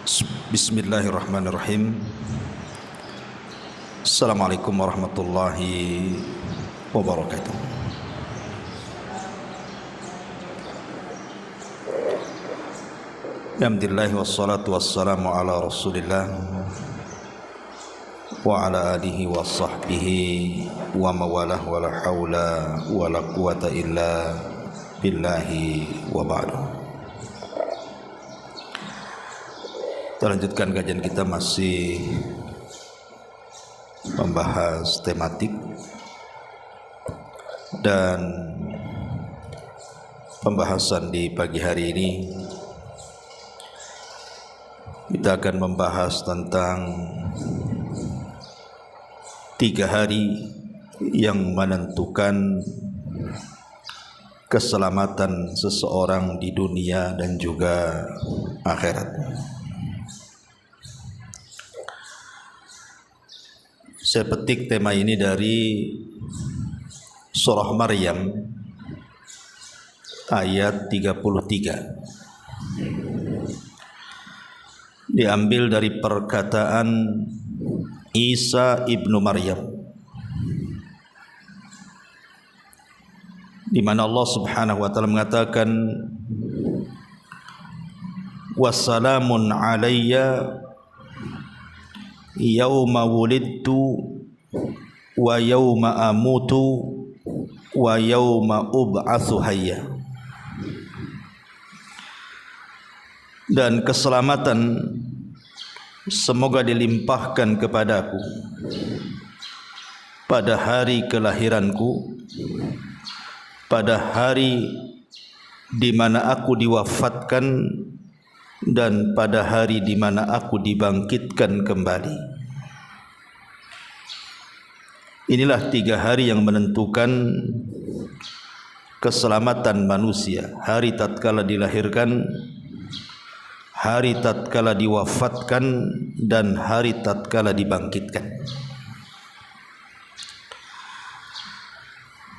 Bismillahirrahmanirrahim. Assalamualaikum warahmatullahi wabarakatuh. Alhamdulillah wassalatu wassalamu ala Rasulillah wa ala alihi wa sahbihi wa mawalah wa la hawla wa la quwata illa billahi wa ba'du. Kita lanjutkan kajian kita, masih membahas tematik dan pembahasan di pagi hari ini. Kita akan membahas tentang 3 hari yang menentukan keselamatan seseorang di dunia dan juga akhirat. Saya petik tema ini dari surah Maryam ayat 33. Diambil dari perkataan Isa ibnu Maryam, di mana Allah Subhanahu wa taala mengatakan, wassalamun alayya yauma wulidtu wa yauma amutu wa yauma ub'atsu hayya. Dan keselamatan semoga dilimpahkan kepadaku pada hari kelahiranku, pada hari di mana aku diwafatkan, dan pada hari di mana aku dibangkitkan kembali. Inilah 3 hari yang menentukan keselamatan manusia: hari tatkala dilahirkan, hari tatkala diwafatkan, dan hari tatkala dibangkitkan.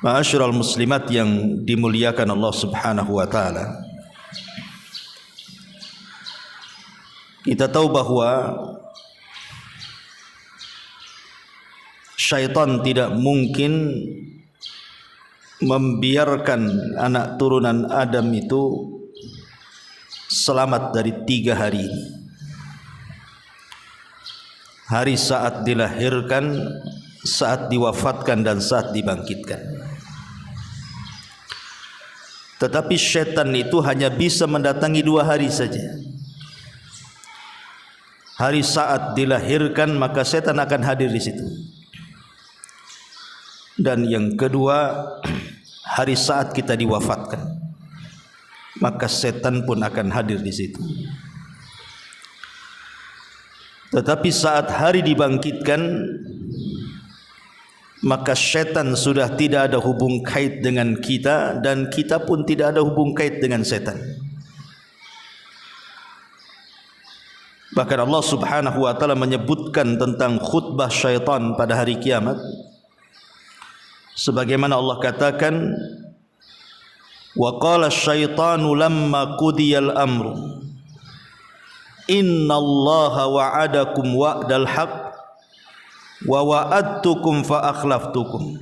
Ma'asyiral muslimat yang dimuliakan Allah Subhanahu wa taala, kita tahu bahwa syaitan tidak mungkin membiarkan anak turunan Adam itu selamat dari 3 hari ini. Hari saat dilahirkan, saat diwafatkan, dan saat dibangkitkan. Tetapi syaitan itu hanya bisa mendatangi 2 hari saja. Hari saat dilahirkan, maka setan akan hadir di situ. Dan yang kedua, hari saat kita diwafatkan, maka setan pun akan hadir di situ. Tetapi saat hari dibangkitkan, maka setan sudah tidak ada hubung kait dengan kita, dan kita pun tidak ada hubung kait dengan setan. Bahkan Allah Subhanahu wa taala menyebutkan tentang khutbah syaitan pada hari kiamat, sebagaimana Allah katakan, wa qala asyaitanu lamma qudiyal amru innallaha wa'adakum wa'dal haqq wa wa'adtukum fa akhlaftukum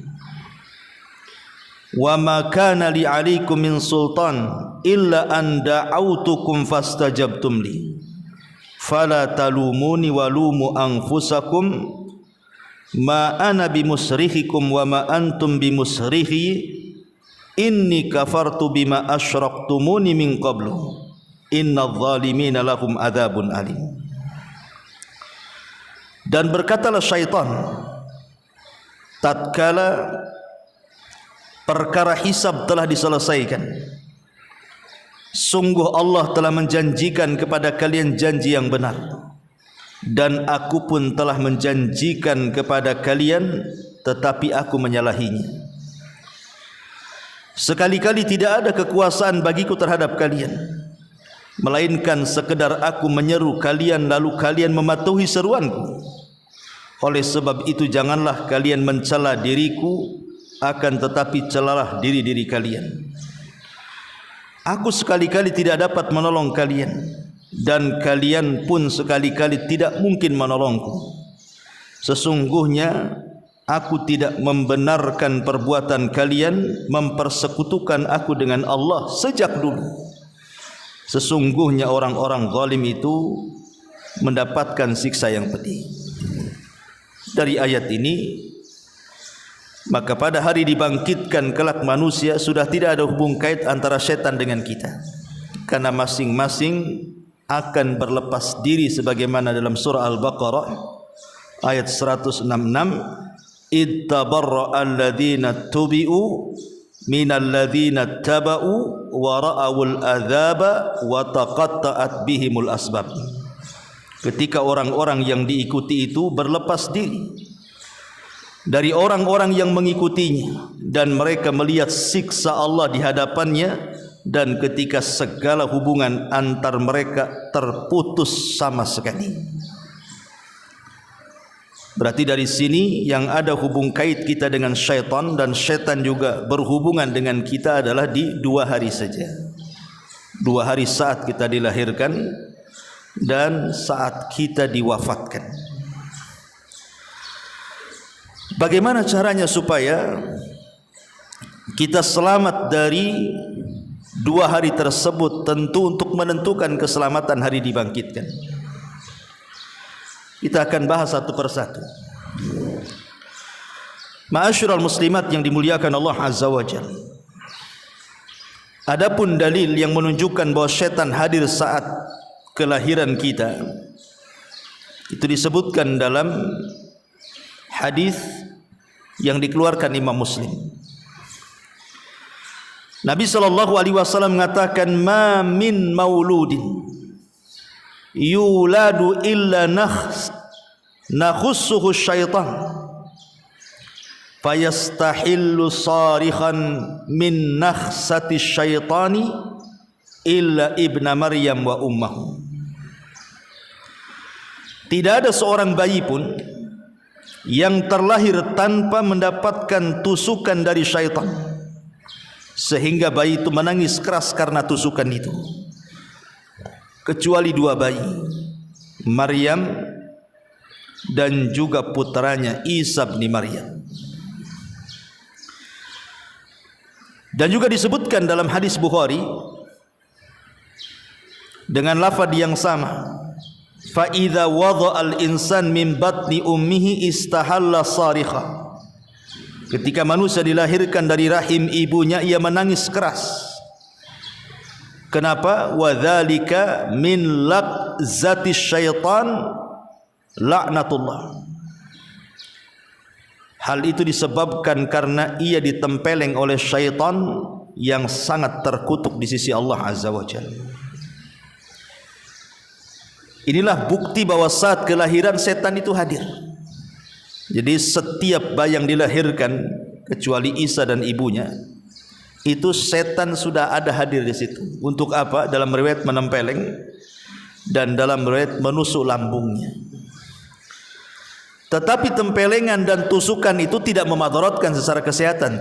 wa ma kana li 'alaikum min sultan illa an da'autukum fastajabtum li fala talumuni walumu anfusakum ma ana bimusrihikum wa ma antum bimusrihi inni kafartu bima asyraktumuni min qablu innadz zalimina lahum adzabun alim. Dan berkatalah syaitan tatkala perkara hisab telah diselesaikan, sungguh Allah telah menjanjikan kepada kalian janji yang benar, dan aku pun telah menjanjikan kepada kalian, tetapi aku menyalahinya. Sekali-kali tidak ada kekuasaan bagiku terhadap kalian, melainkan sekedar aku menyeru kalian lalu kalian mematuhi seruanku. Oleh sebab itu janganlah kalian mencela diriku, akan tetapi celalah diri-diri kalian. Aku sekali-kali tidak dapat menolong kalian, dan kalian pun sekali-kali tidak mungkin menolongku. Sesungguhnya aku tidak membenarkan perbuatan kalian mempersekutukan aku dengan Allah sejak dulu. Sesungguhnya orang-orang zalim itu mendapatkan siksa yang pedih. Dari ayat ini, maka pada hari dibangkitkan kelak manusia sudah tidak ada hubung kait antara syaitan dengan kita, karena masing-masing akan berlepas diri, sebagaimana dalam surah Al-Baqarah ayat 166, ittabarra alladhina tubi'u minal ladhina taba'u wa ra'awul adzaba wa taqatta'at bihimul asbab. Ketika orang-orang yang diikuti itu berlepas diri dari orang-orang yang mengikutinya, dan mereka melihat siksa Allah di hadapannya, dan ketika segala hubungan antar mereka terputus sama sekali. Berarti dari sini yang ada hubung kait kita dengan syaitan, dan syaitan juga berhubungan dengan kita adalah di 2 hari saja. 2 hari saat kita dilahirkan dan saat kita diwafatkan. Bagaimana caranya supaya kita selamat dari 2 hari tersebut? Tentu untuk menentukan keselamatan hari dibangkitkan, kita akan bahas satu persatu. Ma'asyiral muslimat yang dimuliakan Allah Azza wa Jalla, adapun dalil yang menunjukkan bahwa syaitan hadir saat kelahiran kita, itu disebutkan dalam hadis yang dikeluarkan Imam Muslim. Nabi SAW mengatakan, ma min mauludin yuladu illa nakhussuhu syaitan fayastahillu sarikhan min nakhsati syaitani illa ibna Maryam wa ummahu. Tidak ada seorang bayi pun yang terlahir tanpa mendapatkan tusukan dari syaitan, sehingga bayi itu menangis keras karena tusukan itu, kecuali 2 bayi, Maryam dan juga putranya Isa bin Maryam. Dan juga disebutkan dalam hadis Bukhari dengan lafaz yang sama, fa idza wada'al insan min batni ummihi istahalla sarikha. Ketika manusia dilahirkan dari rahim ibunya, ia menangis keras. Kenapa? Wa dzalika min laqzati syaitan laknatullah. Hal itu disebabkan karena ia ditempeleng oleh syaitan yang sangat terkutuk di sisi Allah Azza wa Jalla. Inilah bukti bahwa saat kelahiran setan itu hadir. Jadi setiap bayi yang dilahirkan kecuali Isa dan ibunya, itu setan sudah ada hadir di situ. Untuk apa? Dalam riwayat menempeleng dan dalam riwayat menusuk lambungnya. Tetapi tempelengan dan tusukan itu tidak memadaratkan secara kesehatan,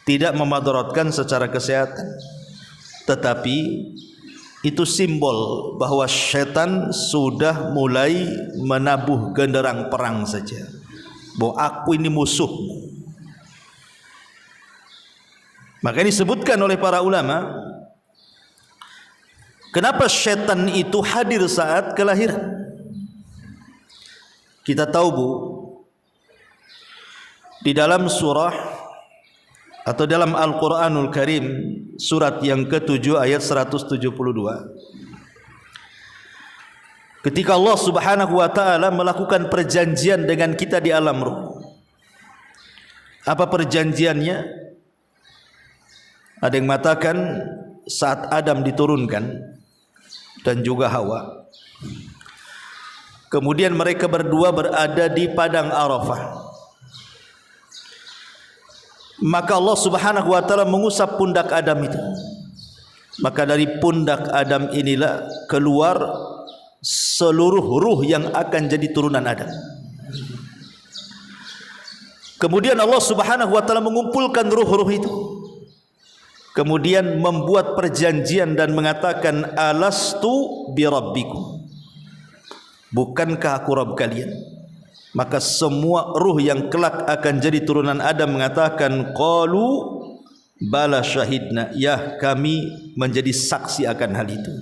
tidak memadaratkan secara kesehatan. Tetapi itu simbol bahwa syaitan sudah mulai menabuh genderang perang saja, bahwa aku ini musuhmu. Maka disebutkan oleh para ulama, kenapa syaitan itu hadir saat kelahiran. Kita tahu Bu, di dalam surah atau dalam Al-Quranul Karim, surat yang ke-7 ayat 172, ketika Allah Subhanahu wa ta'ala melakukan perjanjian dengan kita di alam ruh. Apa perjanjiannya? Ada yang mengatakan saat Adam diturunkan dan juga Hawa, kemudian mereka berdua berada di padang Arafah. Maka Allah Subhanahu wa ta'ala mengusap pundak Adam itu. Maka dari pundak Adam inilah keluar seluruh ruh yang akan jadi turunan Adam. Kemudian Allah Subhanahu wa ta'ala mengumpulkan ruh-ruh itu. kemudian membuat perjanjian dan mengatakan alastu birabbikum, bukankah aku Rabb kalian? Maka semua ruh yang kelak akan jadi turunan Adam mengatakan qalu bala syahidna, ya kami menjadi saksi akan hal itu.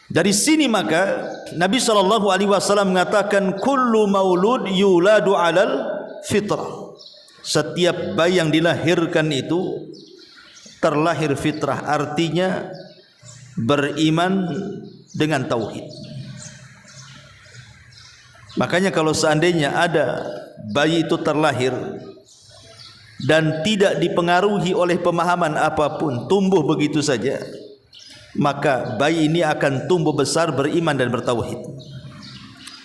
Dari sini maka Nabi SAW mengatakan kullu maulud yuladu alal fitrah, setiap bayi yang dilahirkan itu terlahir fitrah, artinya beriman dengan tauhid. Makanya kalau seandainya ada bayi itu terlahir dan tidak dipengaruhi oleh pemahaman apapun, tumbuh begitu saja, maka bayi ini akan tumbuh besar beriman dan bertauhid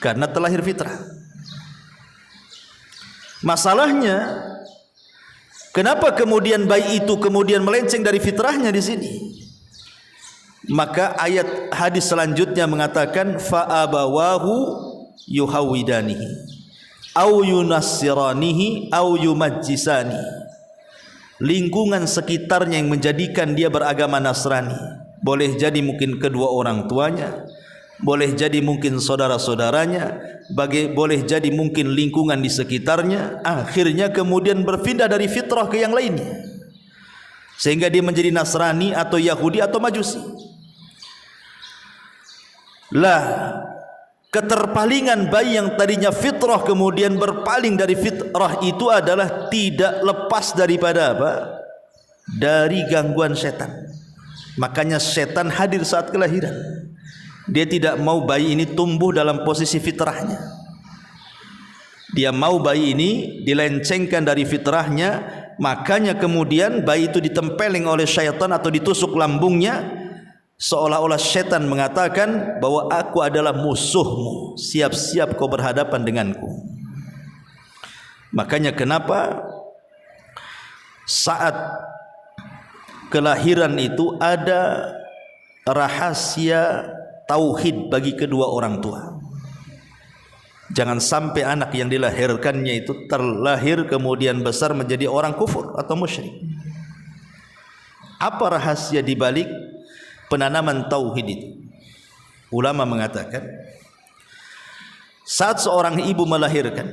karena terlahir fitrah. Masalahnya, kenapa kemudian bayi itu kemudian melenceng dari fitrahnya di sini? Maka ayat hadis selanjutnya mengatakan fa abawahu yuhawidanihi au yunassiranihi au yumajjisani. Lingkungan sekitarnya yang menjadikan dia beragama Nasrani. Boleh jadi mungkin kedua orang tuanya, boleh jadi mungkin saudara-saudaranya, boleh jadi mungkin lingkungan di sekitarnya. Akhirnya kemudian berpindah dari fitrah ke yang lainnya, sehingga dia menjadi Nasrani atau Yahudi atau Majusi. Lah, keterpalingan bayi yang tadinya fitrah kemudian berpaling dari fitrah itu adalah tidak lepas daripada apa? Dari gangguan setan. Makanya setan hadir saat kelahiran. Dia tidak mau bayi ini tumbuh dalam posisi fitrahnya. Dia mau bayi ini dilencengkan dari fitrahnya. Makanya kemudian bayi itu ditempeleng oleh syaitan atau ditusuk lambungnya, seolah-olah setan mengatakan bahwa aku adalah musuhmu, siap-siap kau berhadapan denganku. Makanya kenapa saat kelahiran itu ada rahasia tauhid bagi kedua orang tua. Jangan sampai anak yang dilahirkannya itu terlahir kemudian besar menjadi orang kufur atau musyrik. Apa rahasia di balik penanaman tauhid itu? Ulama mengatakan saat seorang ibu melahirkan,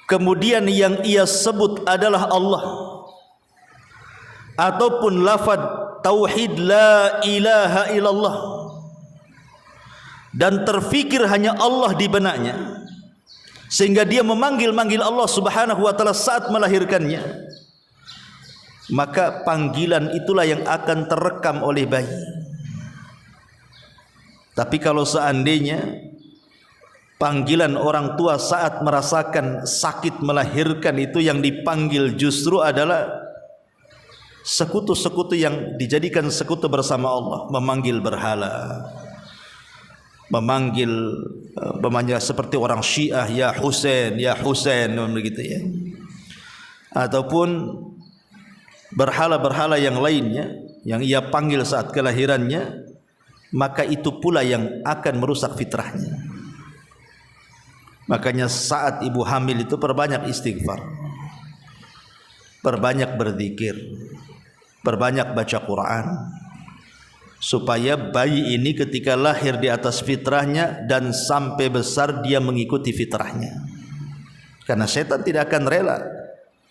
kemudian yang ia sebut adalah Allah, ataupun lafaz tauhid la ilaha illallah, dan terfikir hanya Allah di benaknya, sehingga dia memanggil-manggil Allah Subhanahu wa taala saat melahirkannya, maka panggilan itulah yang akan terekam oleh bayi. Tapi kalau seandainya panggilan orang tua saat merasakan sakit melahirkan itu yang dipanggil justru adalah sekutu-sekutu yang dijadikan sekutu bersama Allah, memanggil berhala, memanggil seperti orang Syiah, ya Husain begitu ya, ataupun berhala-berhala yang lainnya yang ia panggil saat kelahirannya, maka itu pula yang akan merusak fitrahnya. Makanya saat ibu hamil itu perbanyak istighfar, perbanyak berzikir, perbanyak baca Quran, supaya bayi ini ketika lahir di atas fitrahnya dan sampai besar dia mengikuti fitrahnya. Karena setan tidak akan rela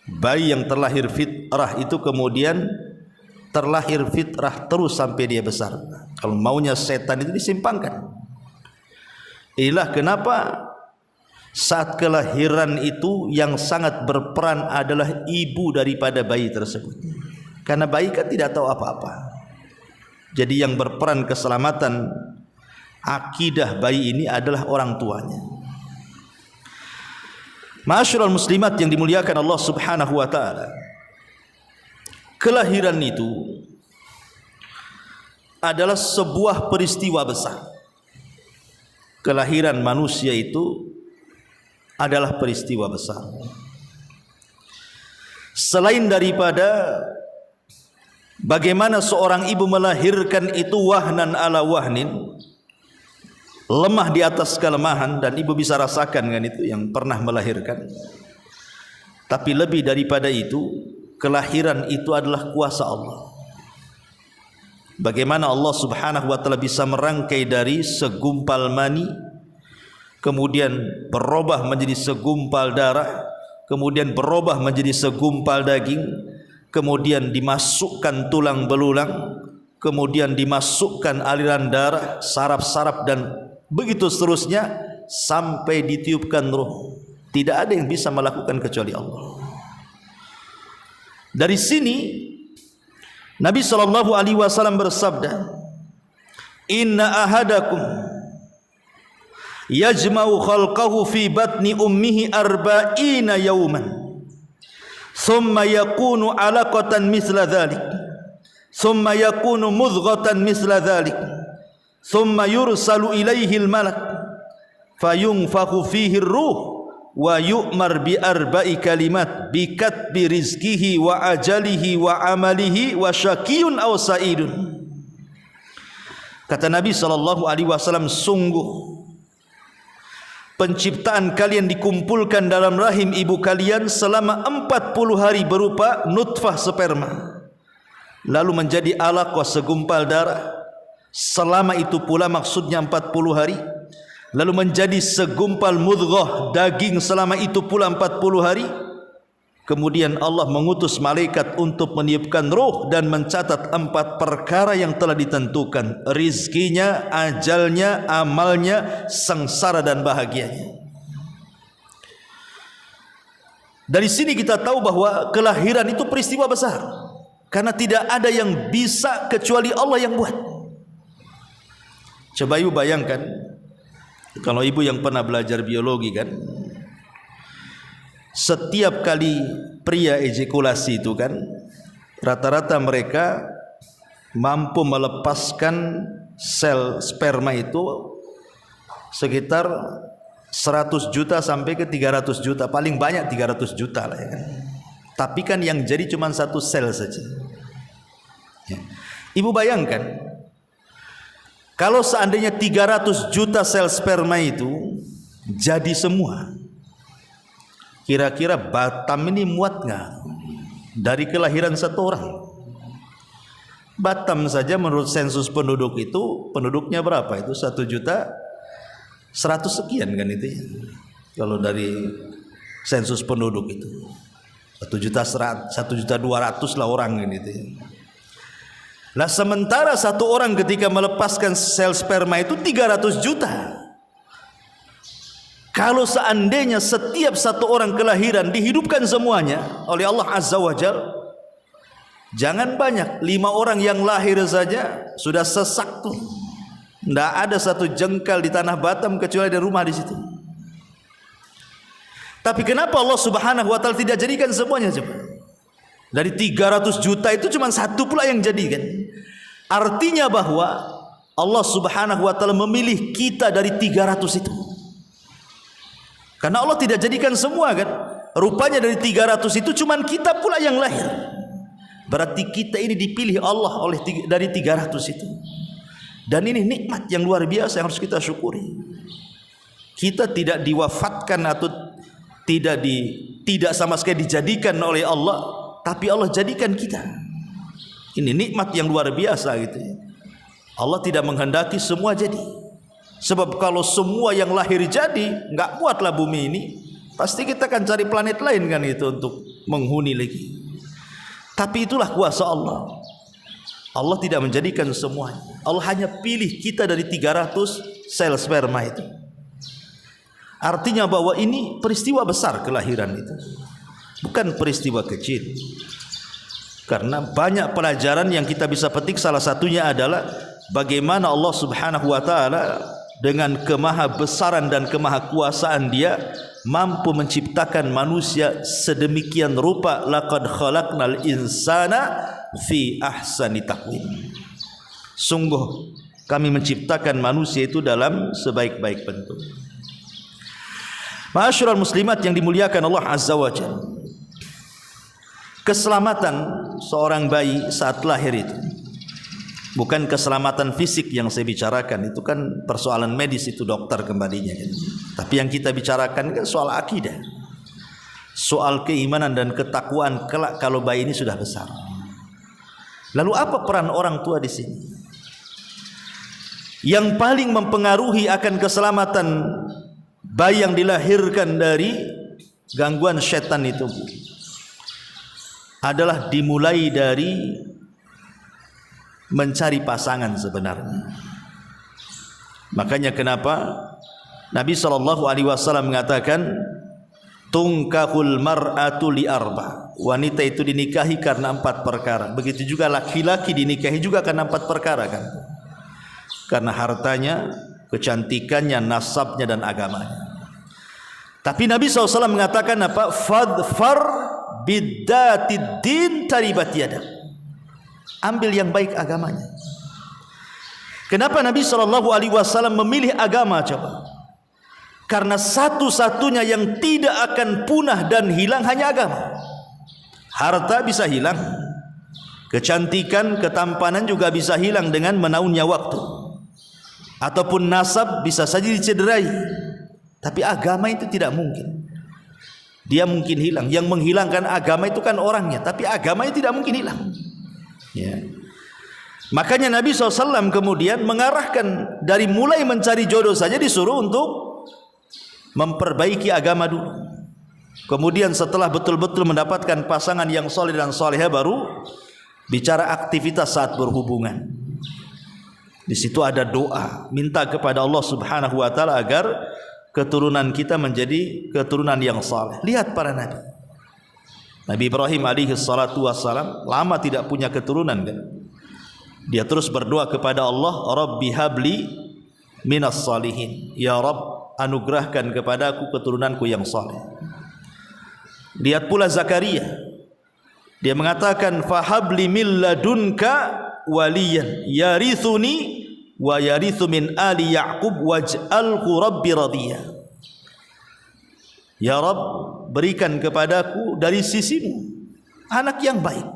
bayi yang terlahir fitrah itu kemudian terlahir fitrah terus sampai dia besar. Kalau maunya setan itu disimpangkan. Inilah kenapa saat kelahiran itu yang sangat berperan adalah ibu daripada bayi tersebut. Karena bayi kan tidak tahu apa-apa. Jadi yang berperan keselamatan akidah bayi ini adalah orang tuanya. Ma'asyiral muslimat yang dimuliakan Allah Subhanahu wa taala, kelahiran itu adalah sebuah peristiwa besar. Kelahiran manusia itu adalah peristiwa besar. Selain daripada bagaimana seorang ibu melahirkan itu wahnan ala wahnin, lemah di atas kelemahan, dan ibu bisa rasakan kan itu yang pernah melahirkan. Tapi lebih daripada itu, kelahiran itu adalah kuasa Allah. Bagaimana Allah Subhanahu wa taala bisa merangkai dari segumpal mani, kemudian berubah menjadi segumpal darah, kemudian berubah menjadi segumpal daging, kemudian dimasukkan tulang belulang, kemudian dimasukkan aliran darah, saraf-saraf, dan begitu seterusnya sampai ditiupkan ruh. Tidak ada yang bisa melakukan kecuali Allah. Dari sini Nabi SAW bersabda, "Inna ahadakum yajma'u khalqahu fi batni ummihi arba'ina yawman, thumma yakunu alaqatan misla dhalik, thumma yakunu mudghatan misla dhalik, thumma yursalu ilaihi al-malak, fayunfakhu fihi ar-ruh, wa yu'mar bi arba'i kalimat bi katbi rizqihi wa ajalihi wa amalihi wa syaqiyun aw sa'idun." Kata Nabi SAW, sungguh penciptaan kalian dikumpulkan dalam rahim ibu kalian selama 40 hari berupa nutfah sperma, lalu menjadi alaqah segumpal darah, selama itu pula maksudnya 40 hari, lalu menjadi segumpal mudghah daging selama itu pula 40 hari. Kemudian Allah mengutus malaikat untuk meniupkan ruh dan mencatat 4 perkara yang telah ditentukan: rizkinya, ajalnya, amalnya, sengsara dan bahagianya. Dari sini kita tahu bahwa kelahiran itu peristiwa besar, karena tidak ada yang bisa kecuali Allah yang buat. Coba ibu bayangkan, kalau ibu yang pernah belajar biologi kan, setiap kali pria ejakulasi itu kan, rata-rata mereka mampu melepaskan sel sperma itu sekitar 100 juta sampai ke 300 juta, paling banyak 300 juta lah ya kan. Tapi kan yang jadi cuma 1 sel saja ya. Ibu bayangkan, kalau seandainya 300 juta sel sperma itu jadi semua, kira-kira Batam ini muat nggak dari kelahiran satu orang? Batam saja menurut sensus penduduk itu penduduknya berapa? Itu 1.100.000 sekian kan itu ya. Kalau dari sensus penduduk itu 1.200.000 lah orang kan itu ya. Nah, sementara satu orang ketika melepaskan sel sperma itu 300 juta. Kalau seandainya setiap satu orang kelahiran dihidupkan semuanya oleh Allah Azza wa Jalla, jangan banyak, 5 orang yang lahir saja sudah sesak tuh. Tidak ada satu jengkal di tanah Batam kecuali ada rumah di situ. Tapi kenapa Allah Subhanahu wa taala tidak jadikan semuanya coba? Dari 300 juta itu cuma 1 pula yang jadi kan. Artinya bahwa Allah Subhanahu wa taala memilih kita dari 300 itu. Karena Allah tidak jadikan semua kan. Rupanya dari 300 itu cuma kita pula yang lahir. Berarti kita ini dipilih Allah dari 300 itu. Dan ini nikmat yang luar biasa yang harus kita syukuri. Kita tidak diwafatkan atau tidak sama sekali dijadikan oleh Allah, tapi Allah jadikan kita. Ini nikmat yang luar biasa gitu ya. Allah tidak menghendaki semua jadi. Sebab kalau semua yang lahir jadi, nggak kuatlah bumi ini. Pasti kita akan cari planet lain kan itu untuk menghuni lagi. Tapi itulah kuasa Allah. Allah tidak menjadikan semuanya. Allah hanya pilih kita dari 300 sel sperma itu. Artinya bahwa ini peristiwa besar kelahiran itu. Bukan peristiwa kecil. Karena banyak pelajaran yang kita bisa petik, salah satunya adalah bagaimana Allah Subhanahu wa taala dengan kemahabesaran dan kemahakuasaan Dia mampu menciptakan manusia sedemikian rupa. Laqad khalaqnal insana fi ahsani taqwim. Sungguh kami menciptakan manusia itu dalam sebaik-baik bentuk. Ma'asyiral muslimat yang dimuliakan Allah Azza wa Jalla, keselamatan seorang bayi saat lahir itu bukan keselamatan fisik yang saya bicarakan, itu kan persoalan medis, itu dokter kembalinya kan. Tapi yang kita bicarakan kan soal akidah. soal keimanan dan ketakwaan kelak kalau bayi ini sudah besar. Lalu apa peran orang tua di sini? Yang paling mempengaruhi akan keselamatan bayi yang dilahirkan dari gangguan setan itu adalah dimulai dari mencari pasangan sebenarnya. Makanya kenapa Nabi SAW mengatakan tungkahul mar'atu li arba, wanita itu dinikahi karena 4 perkara. Begitu juga laki-laki dinikahi juga karena 4 perkara kan. Karena hartanya, kecantikannya, nasabnya dan agamanya. Tapi Nabi SAW mengatakan apa? Fadfar biddatid din taribat yadak. Ambil yang baik agamanya. Kenapa Nabi SAW memilih agama coba? Karena satu-satunya yang tidak akan punah dan hilang hanya agama. Harta bisa hilang, kecantikan, ketampanan juga bisa hilang dengan menaunnya waktu, ataupun nasab bisa saja dicederai. Tapi agama itu tidak mungkin. Dia mungkin hilang. Yang menghilangkan agama itu kan orangnya, tapi agamanya tidak mungkin hilang. Ya. Makanya Nabi SAW kemudian mengarahkan dari mulai mencari jodoh saja disuruh untuk memperbaiki agama dulu. Kemudian setelah betul-betul mendapatkan pasangan yang soleh dan soleha baru bicara aktivitas saat berhubungan. Di situ ada doa, minta kepada Allah Subhanahu wa taala agar keturunan kita menjadi keturunan yang saleh. Lihat para nabi. Nabi Ibrahim alaihi salatu wassalam lama tidak punya keturunan kan. Dia terus berdoa kepada Allah, Rabbi habli minas salihin. Ya Rabb, anugerahkan kepadaku keturunanku yang saleh. Lihat pula Zakaria. Dia mengatakan fahabli min ladunka waliyan yarithuni wa yarithu min ali Ya'qub waj'alhu rabbi radiyah. Ya Rabb, berikan kepadaku dari sisimu anak yang baik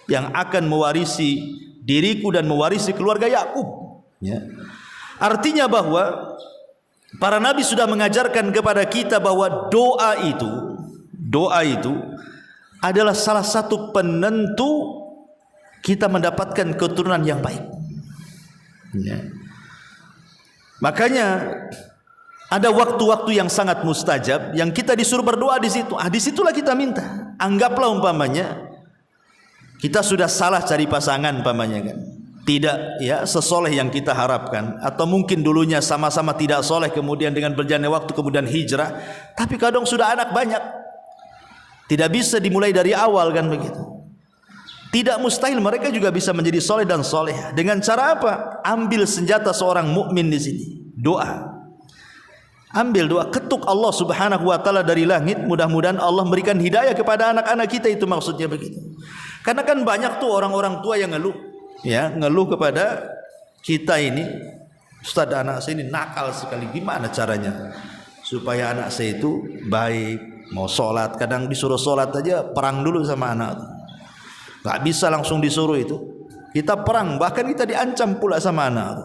yang akan mewarisi diriku dan mewarisi keluarga Yakub. Ya. Artinya bahwa para nabi sudah mengajarkan kepada kita bahwa doa itu adalah salah satu penentu kita mendapatkan keturunan yang baik. Ya. Makanya ada waktu-waktu yang sangat mustajab yang kita disuruh berdoa di situ. Disitulah kita minta. Anggaplah umpamanya kita sudah salah cari pasangan umpamanya kan. Tidak ya sesoleh yang kita harapkan, atau mungkin dulunya sama-sama tidak soleh, kemudian dengan berjalannya waktu kemudian hijrah, tapi kadang sudah anak banyak. Tidak bisa dimulai dari awal kan begitu. Tidak mustahil mereka juga bisa menjadi soleh dan soleh. Dengan cara apa? Ambil senjata seorang mukmin di sini, doa. Ambil doa, ketuk Allah Subhanahu wa taala dari langit, mudah-mudahan Allah memberikan hidayah kepada anak-anak kita, itu maksudnya begitu. Karena kan banyak tuh orang-orang tua yang ngeluh, ya, ngeluh kepada kita ini, Ustaz, anak saya ini nakal sekali, gimana caranya supaya anak saya itu baik, mau sholat, kadang disuruh sholat aja perang dulu sama anak. Gak bisa langsung disuruh itu, kita perang, bahkan kita diancam pula sama anak.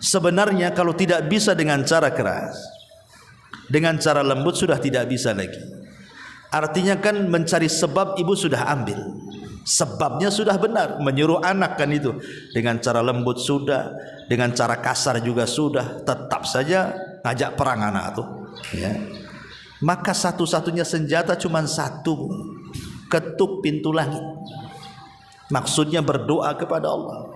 Sebenarnya kalau tidak bisa dengan cara keras, dengan cara lembut sudah tidak bisa lagi. Artinya kan mencari sebab ibu sudah ambil, sebabnya sudah benar, menyuruh anak kan itu dengan cara lembut sudah, dengan cara kasar juga sudah, tetap saja ngajak perang anak tuh, ya. Maka satu-satunya senjata cuma satu, ketuk pintu langit. Maksudnya berdoa kepada Allah.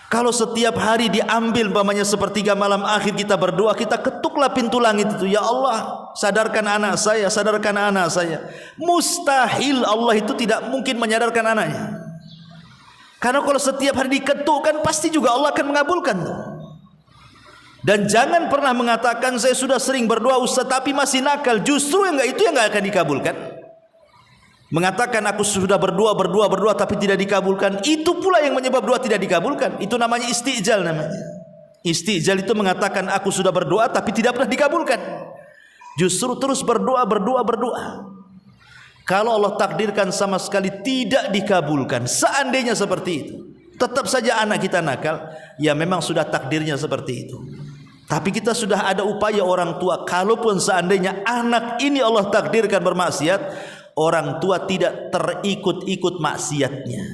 Kalau setiap hari diambil umpamanya sepertiga malam akhir kita berdoa, kita ketuklah pintu langit itu. Ya Allah, sadarkan anak saya, sadarkan anak saya. Mustahil Allah itu tidak mungkin menyadarkan anaknya. Karena kalau setiap hari diketukkan, pasti juga Allah akan mengabulkan. Dan jangan pernah mengatakan saya sudah sering berdoa Ustaz tapi masih nakal. Justru itu yang enggak akan dikabulkan. Mengatakan aku sudah berdoa tapi tidak dikabulkan, itu pula yang menyebab doa tidak dikabulkan. Itu namanya istijal namanya. Istijal itu mengatakan aku sudah berdoa tapi tidak pernah dikabulkan. Justru terus berdoa. Kalau Allah takdirkan sama sekali tidak dikabulkan, seandainya seperti itu, tetap saja anak kita nakal, ya memang sudah takdirnya seperti itu. Tapi kita sudah ada upaya orang tua, kalaupun seandainya anak ini Allah takdirkan bermaksiat, orang tua tidak terikut-ikut maksiatnya.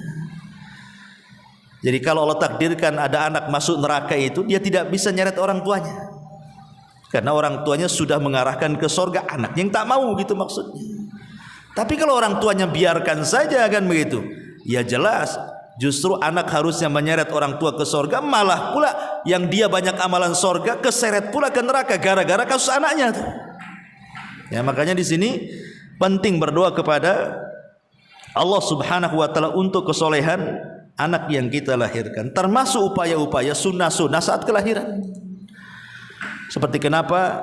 Jadi kalau Allah takdirkan ada anak masuk neraka itu, dia tidak bisa nyeret orang tuanya. Karena orang tuanya sudah mengarahkan ke sorga, anak yang tak mau gitu maksudnya. Tapi kalau orang tuanya biarkan saja kan begitu, ya jelas justru anak harusnya menyeret orang tua ke sorga, malah pula yang dia banyak amalan sorga keseret pula ke neraka gara-gara kasus anaknya tuh. Ya makanya di sini penting berdoa kepada Allah Subhanahu wa taala untuk kesolehan anak yang kita lahirkan, termasuk upaya-upaya sunnah-sunnah saat kelahiran. Seperti kenapa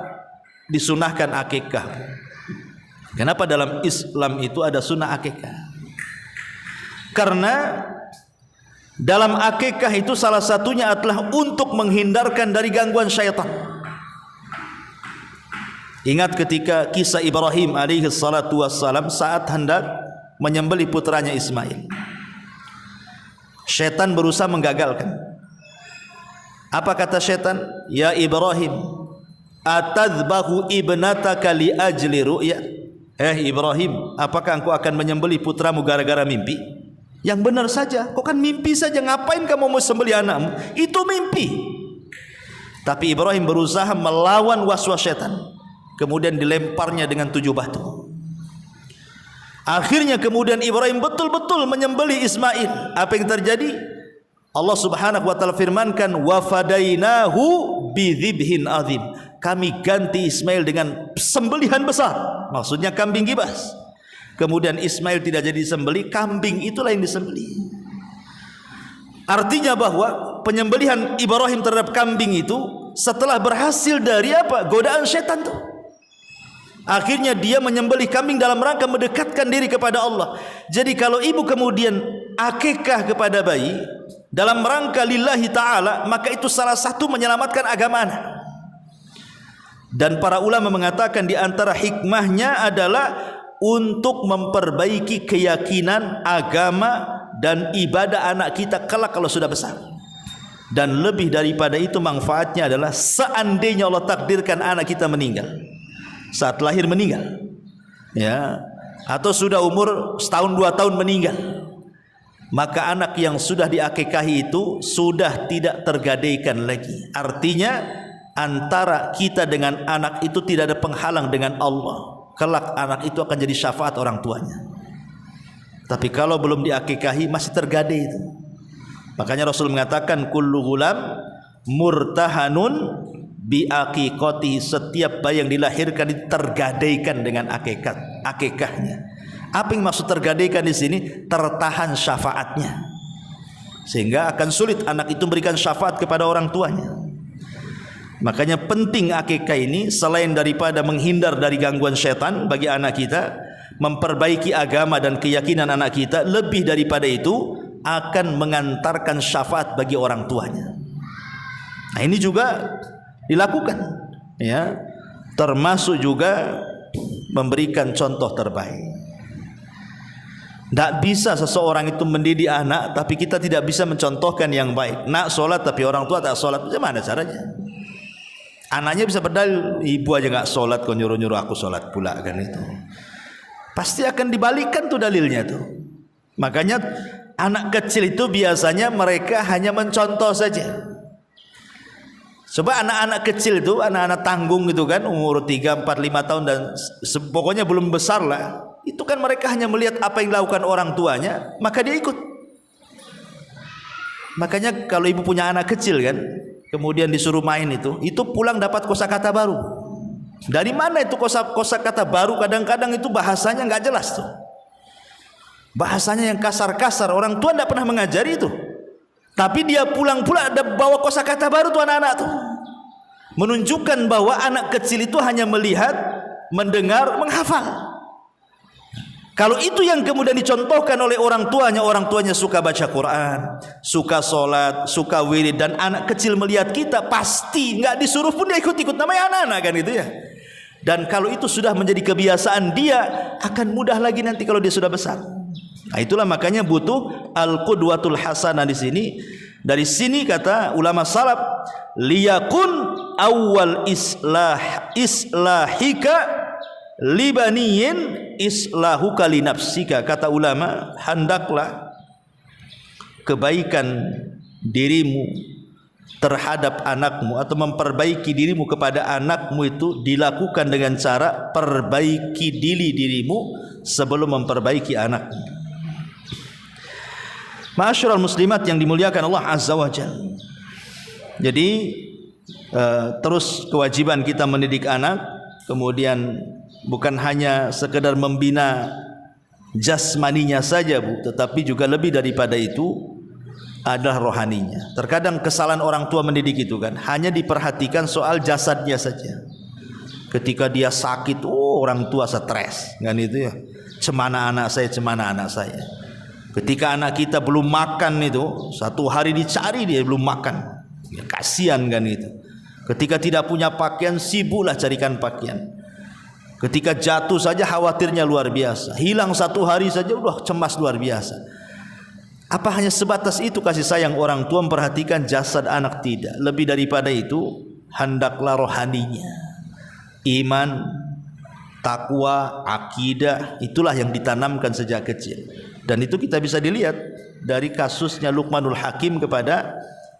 disunahkan akikah? Kenapa dalam Islam itu ada sunnah akikah? Karena dalam akikah itu salah satunya adalah untuk menghindarkan dari gangguan syaitan. Ingat ketika kisah Ibrahim alaihi salatu wassalam saat hendak menyembelih putranya Ismail. Syaitan berusaha menggagalkan. Apa kata syaitan? Ya Ibrahim, atadbahu ibnataka li ajli ru'ya? Ibrahim, apakah engkau akan menyembelih putramu gara-gara mimpi? Yang benar saja, kau kan mimpi saja, ngapain kamu mau sembelih anakmu? Itu mimpi. Tapi Ibrahim berusaha melawan waswas syaitan, kemudian dilemparnya dengan 7 batu. Akhirnya kemudian Ibrahim betul-betul menyembelih Ismail. Apa yang terjadi? Allah Subhanahu wa taala firmankan, wa fadainahu bidzibhin azim. Kami ganti Ismail dengan sembelihan besar, maksudnya kambing gibas. Kemudian Ismail tidak jadi disembelih, kambing itulah yang disembelih. Artinya bahwa penyembelihan Ibrahim terhadap kambing itu setelah berhasil dari apa? Godaan syaitan tuh. Akhirnya dia menyembelih kambing dalam rangka mendekatkan diri kepada Allah. Jadi kalau ibu kemudian akikah kepada bayi dalam rangka lillahi ta'ala, maka itu salah satu menyelamatkan agama anak. Dan para ulama mengatakan di antara hikmahnya adalah untuk memperbaiki keyakinan agama dan ibadah anak kita kelak kalau sudah besar. Dan lebih daripada itu manfaatnya adalah seandainya Allah takdirkan anak kita meninggal, saat lahir meninggal, ya, atau sudah umur setahun 2 tahun meninggal, maka anak yang sudah diakikahi itu sudah tidak tergadaikan lagi. Artinya antara kita dengan anak itu tidak ada penghalang dengan Allah. Kelak anak itu akan jadi syafaat orang tuanya. Tapi kalau belum diakikahi masih tergadai itu. Makanya Rasul mengatakan kullu ghulam murtahanun bi aqiqati, setiap bayi yang dilahirkan itu tergadaikan dengan akikahnya. Apa yang maksud tergadaikan di sini? Tertahan syafaatnya. Sehingga akan sulit anak itu memberikan syafaat kepada orang tuanya. Makanya penting akikah ini selain daripada menghindar dari gangguan syaitan bagi anak kita, memperbaiki agama dan keyakinan anak kita, lebih daripada itu akan mengantarkan syafaat bagi orang tuanya. Nah ini juga dilakukan, ya, termasuk juga memberikan contoh terbaik. Tidak bisa seseorang itu mendidik anak tapi kita tidak bisa mencontohkan yang baik. Nak sholat tapi orang tua tak sholat, bagaimana caranya? Anaknya bisa berdalil, ibu aja nggak sholat kok nyuruh-nyuruh aku sholat pula, kan itu. Pasti akan dibalikkan tuh dalilnya tuh. Makanya anak kecil itu biasanya mereka hanya mencontoh saja. Coba anak-anak kecil itu, anak-anak tanggung gitu kan, umur 3, 4, 5 tahun dan pokoknya belum besar lah. Itu kan mereka hanya melihat apa yang dilakukan orang tuanya, maka dia ikut. Makanya kalau ibu punya anak kecil kan, kemudian disuruh main itu pulang dapat kosakata baru. Dari mana itu kosakata baru? Kadang-kadang itu bahasanya nggak jelas tuh. Bahasanya yang kasar-kasar, orang tua tidak pernah mengajari itu. Tapi dia pulang pula ada bawa kosakata baru tuh anak-anak tuh. Menunjukkan bahwa anak kecil itu hanya melihat, mendengar, menghafal. Kalau itu yang kemudian dicontohkan oleh orang tuanya suka baca Quran, suka sholat, suka wirid, dan anak kecil melihat kita pasti nggak disuruh pun dia ikut-ikut, namanya anak-anak kan gitu ya. Dan kalau itu sudah menjadi kebiasaan dia, akan mudah lagi nanti kalau dia sudah besar. Nah itulah makanya butuh al-qudwatul hasanah di sini. Dari sini kata ulama salaf, liyakun awal islahika libaniyin islahuka li nafsika. Kata ulama, hendaklah kebaikan dirimu terhadap anakmu atau memperbaiki dirimu kepada anakmu itu dilakukan dengan cara perbaiki dirimu sebelum memperbaiki anakmu. Ma'asyiral muslimat yang dimuliakan Allah Azza wa Jalla. Jadi terus kewajiban kita mendidik anak, kemudian bukan hanya sekedar membina jasmaninya saja, Bu, tetapi juga lebih daripada itu adalah rohaninya. Terkadang kesalahan orang tua mendidik itu kan hanya diperhatikan soal jasadnya saja. Ketika dia sakit, orang tua stres, kan itu ya. Cemana anak saya, cemana anak saya. Ketika anak kita belum makan itu, satu hari dicari dia belum makan, ya, kasihan kan itu. Ketika tidak punya pakaian, sibuklah carikan pakaian. Ketika jatuh saja khawatirnya luar biasa. Hilang satu hari saja udah cemas luar biasa. Apa hanya sebatas itu kasih sayang orang tua memperhatikan jasad anak? Tidak. Lebih daripada itu, hendaklah rohaninya. Iman, takwa, akidah, itulah yang ditanamkan sejak kecil. Dan itu kita bisa dilihat dari kasusnya Luqmanul Hakim kepada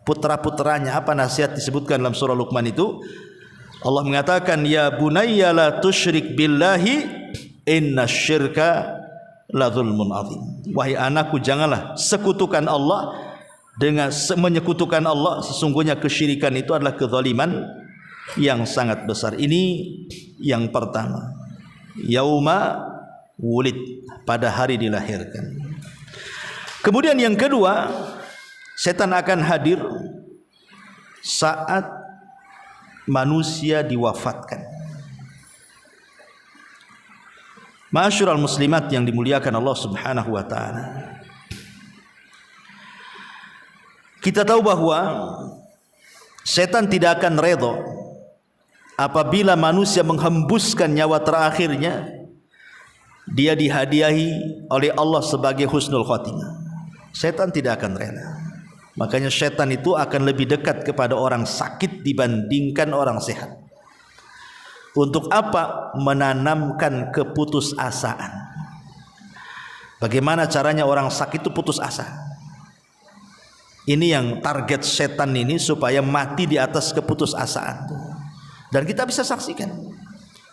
putra-putranya. Apa nasihat disebutkan dalam surah Luqman itu? Allah mengatakan, ya bunayya la tusyrik billahi inna syirka la zulmun azim. Wahai anakku, janganlah sekutukan Allah dengan menyekutukan Allah, sesungguhnya kesyirikan itu adalah kezaliman yang sangat besar. Ini yang pertama, yauma wulid, pada hari dilahirkan. Kemudian yang kedua, setan akan hadir saat manusia diwafatkan. Ma'asyiral muslimat yang dimuliakan Allah Subhanahu wa taala. Kita tahu bahwa setan tidak akan redha apabila manusia menghembuskan nyawa terakhirnya dia dihadiahi oleh Allah sebagai husnul khotimah. Setan tidak akan rela. Makanya setan itu akan lebih dekat kepada orang sakit dibandingkan orang sehat. Untuk apa? Menanamkan keputusasaan. Bagaimana caranya orang sakit itu putus asa? Ini yang target setan ini, supaya mati di atas keputusasaan. Dan kita bisa saksikan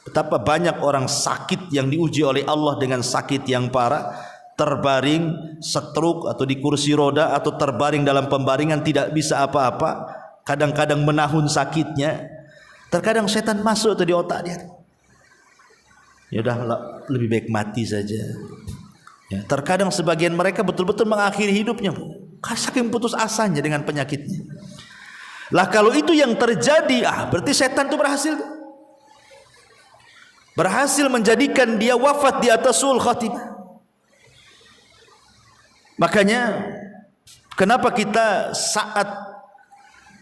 betapa banyak orang sakit yang diuji oleh Allah dengan sakit yang parah, terbaring, stroke atau di kursi roda atau terbaring dalam pembaringan tidak bisa apa-apa, kadang-kadang menahun sakitnya. Terkadang setan masuk di otak dia. Ya udah, lebih baik mati saja. Ya, terkadang sebagian mereka betul-betul mengakhiri hidupnya, saking putus asanya dengan penyakitnya. Lah kalau itu yang terjadi, berarti setan itu berhasil menjadikan dia wafat di atas suul khatimah. Makanya kenapa kita saat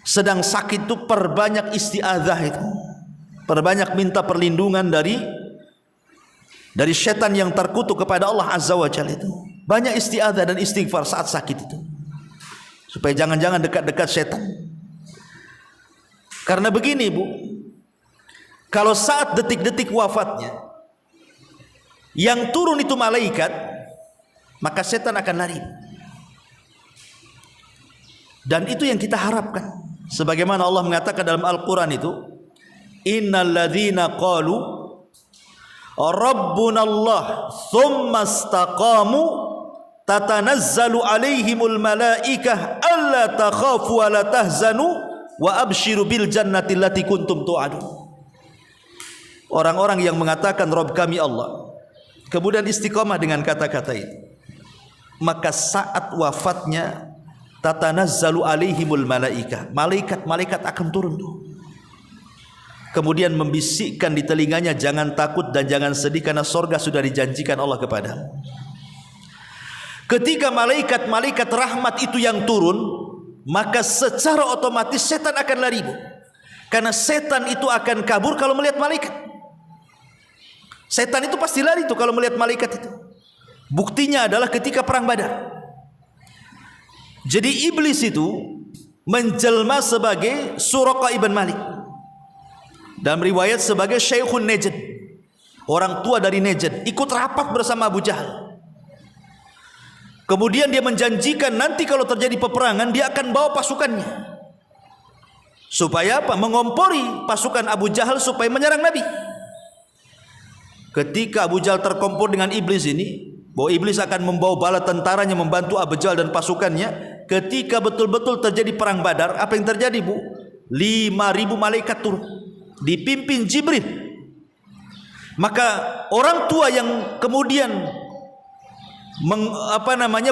sedang sakit itu perbanyak isti'adzah itu, perbanyak minta perlindungan dari setan yang terkutuk kepada Allah Azza wa Jalla itu. Banyak isti'adzah dan istighfar saat sakit itu, supaya jangan-jangan dekat-dekat setan. Karena begini, Bu, kalau saat detik-detik wafatnya yang turun itu malaikat, maka setan akan lari. Dan itu yang kita harapkan. Sebagaimana Allah mengatakan dalam Al-Quran itu, innal ladzina qalu rabbuna Allah thumma istaqamu tatanazzalu alaihimul malaikah alla takhafu wa la tahzanu wa abshiru bil jannati allati kuntum tu'adun. Orang-orang yang mengatakan Rabb kami Allah, kemudian istiqamah dengan kata-kata itu, maka saat wafatnya tatanazzalu alaihimul malaikah, malaikat akan turun tuh. Kemudian membisikkan di telinganya, jangan takut dan jangan sedih karena sorga sudah dijanjikan Allah kepadamu. Ketika malaikat rahmat itu yang turun, maka secara otomatis setan akan lari, Bu. Karena setan itu akan kabur kalau melihat malaikat. Setan itu pasti lari tuh kalau melihat malaikat itu. Buktinya adalah ketika perang Badar. Jadi iblis itu menjelma sebagai Suraqa ibn Malik. Dalam riwayat sebagai Syekhun Najd, orang tua dari Najd, ikut rapat bersama Abu Jahal. Kemudian dia menjanjikan nanti kalau terjadi peperangan dia akan bawa pasukannya. Supaya apa? Mengompori pasukan Abu Jahal supaya menyerang Nabi. Ketika Abu Jahal terkompor dengan iblis ini, bahwa iblis akan membawa bala tentaranya membantu Abu Jahal dan pasukannya, ketika betul-betul terjadi perang Badar, apa yang terjadi, Bu? 5.000 malaikat turun dipimpin Jibril. Maka orang tua yang kemudian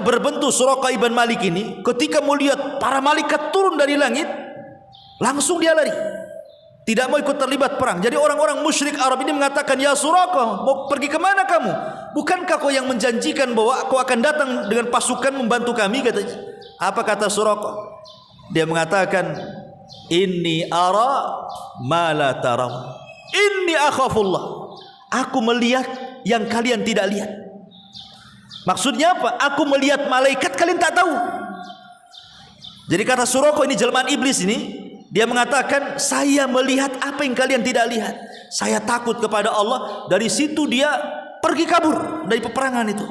berbentuk Suraqah ibn Malik ini, ketika melihat para malaikat turun dari langit, langsung dia lari, tidak mau ikut terlibat perang. Jadi orang-orang musyrik Arab ini mengatakan, ya Suraqah, mau pergi kemana kamu? Bukankah kau yang menjanjikan bahwa kau akan datang dengan pasukan membantu kami? Katanya. Apa kata Suraqah? Dia mengatakan, inni ara ma la taraw, inni akhafullah, aku melihat yang kalian tidak lihat. Maksudnya apa? Aku melihat malaikat, kalian tak tahu. Jadi kata Suraqah, ini jelmaan iblis ini, dia mengatakan, saya melihat apa yang kalian tidak lihat. Saya takut kepada Allah. Dari situ dia pergi kabur dari peperangan itu.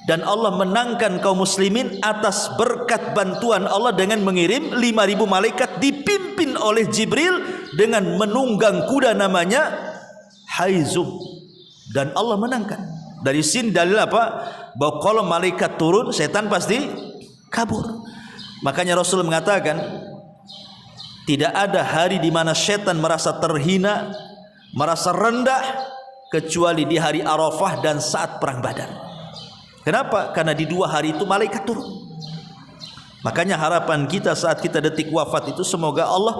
Dan Allah menangkan kaum muslimin atas berkat bantuan Allah dengan mengirim 5.000 malaikat dipimpin oleh Jibril dengan menunggang kuda namanya Haizum. Dan Allah menangkan. Dari sini dalil apa? Bahwa kalau malaikat turun, setan pasti kabur. Makanya Rasul mengatakan, tidak ada hari di mana setan merasa terhina, merasa rendah, kecuali di hari Arafah dan saat perang Badar. Kenapa? Karena di 2 hari itu malaikat turun. Makanya harapan kita saat kita detik wafat itu, semoga Allah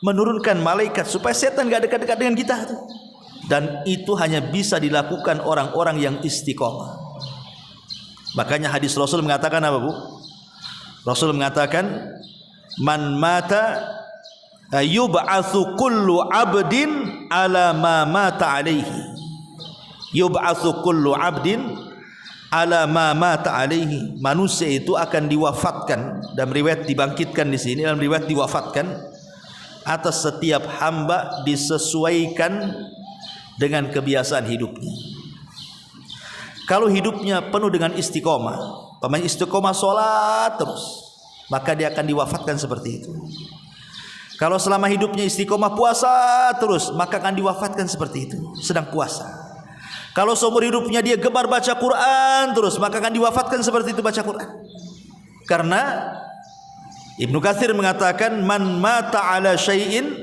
menurunkan malaikat supaya setan gak dekat-dekat dengan kita. Dan itu hanya bisa dilakukan orang-orang yang istiqomah. Makanya hadis Rasul mengatakan apa, Bu? Rasul mengatakan, man mata yub'atsu kullu 'abdin ala ma mata alaihi. Yub'atsu kullu 'abdin ala ma mata alaihi. Manusia itu akan diwafatkan, dalam riwayat dibangkitkan di sini, dalam riwayat diwafatkan, atas setiap hamba disesuaikan dengan kebiasaan hidupnya. Kalau hidupnya penuh dengan istiqomah, pemain istiqomah sholat terus, maka dia akan diwafatkan seperti itu. Kalau selama hidupnya istiqomah puasa terus, maka akan diwafatkan seperti itu, sedang puasa. Kalau seumur hidupnya dia gemar baca Quran terus, maka akan diwafatkan seperti itu, baca Quran. Karena Ibnu Katsir mengatakan, man mata ala syai'in,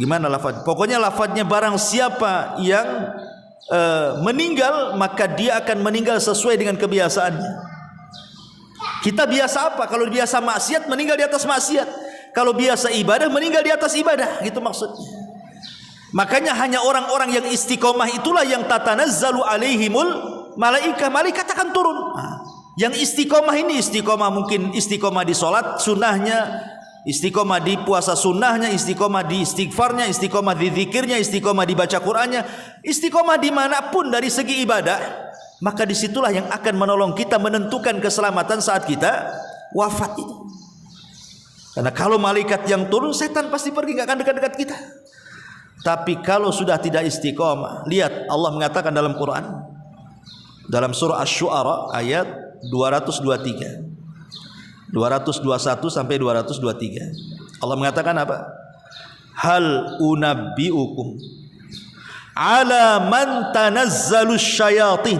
gimana lafaz? Pokoknya lafaznya, barang siapa yang meninggal, maka dia akan meninggal sesuai dengan kebiasaannya. Kita biasa apa? Kalau biasa maksiat, meninggal di atas maksiat. Kalau biasa ibadah, meninggal di atas ibadah. Gitu maksudnya. Makanya hanya orang-orang yang istiqomah itulah yang tatanazzalu alaihimul malaikah. Malaikat akan turun. Yang istiqomah ini, istiqomah mungkin istiqomah di sholat sunnahnya, istiqomah di puasa sunnahnya, istiqomah di istighfarnya, istiqomah di zikirnya, istiqomah di baca Qur'annya, istiqomah dimanapun dari segi ibadah. Maka disitulah yang akan menolong kita menentukan keselamatan saat kita wafat itu. Karena kalau malaikat yang turun, setan pasti pergi, gak akan dekat-dekat kita. Tapi kalau sudah tidak istiqomah, lihat Allah mengatakan dalam Quran, dalam surah Asy-Syu'ara ayat 223, 221 sampai 223. Allah mengatakan apa? Hal unabbiukum ala man tanazzalu syayatin,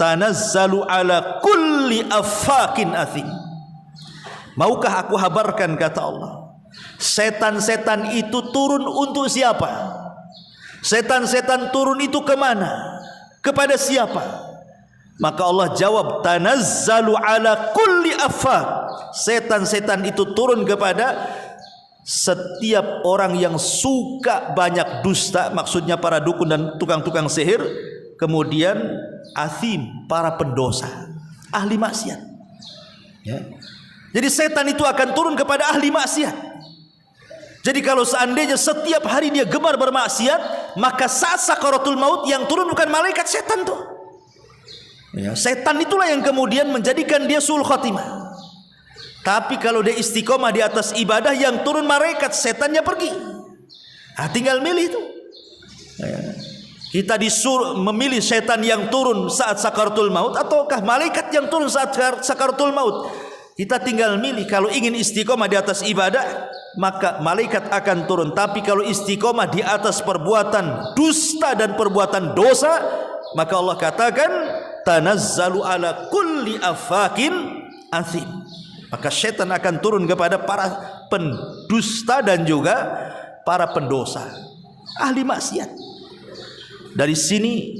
tanazzalu ala kulli affakin athim. Maukah aku habarkan, kata Allah, setan-setan itu turun untuk siapa? Setan-setan turun itu kemana? Kepada siapa? Maka Allah jawab, tanazzalu ala kulli affak. Setan-setan itu turun kepada setiap orang yang suka banyak dusta, maksudnya para dukun dan tukang-tukang sihir. Kemudian athim, para pendosa, ahli maksiat, ya. Jadi setan itu akan turun kepada ahli maksiat. Jadi kalau seandainya setiap hari dia gemar bermaksiat, maka saat sakaratul maut yang turun bukan malaikat, setan tuh, ya. Setan itulah yang kemudian menjadikan dia suul khatimah. Tapi kalau dia istiqomah di atas ibadah, yang turun malaikat, setannya pergi. Nah, tinggal milih itu. Kita disuruh memilih setan yang turun saat sakaratul maut ataukah malaikat yang turun saat sakaratul maut. Kita tinggal milih. Kalau ingin istiqomah di atas ibadah, maka malaikat akan turun. Tapi kalau istiqomah di atas perbuatan dusta dan perbuatan dosa, maka Allah katakan tanazzalu ala kulli afakin athim. Maka setan akan turun kepada para pendusta dan juga para pendosa, ahli maksiat. Dari sini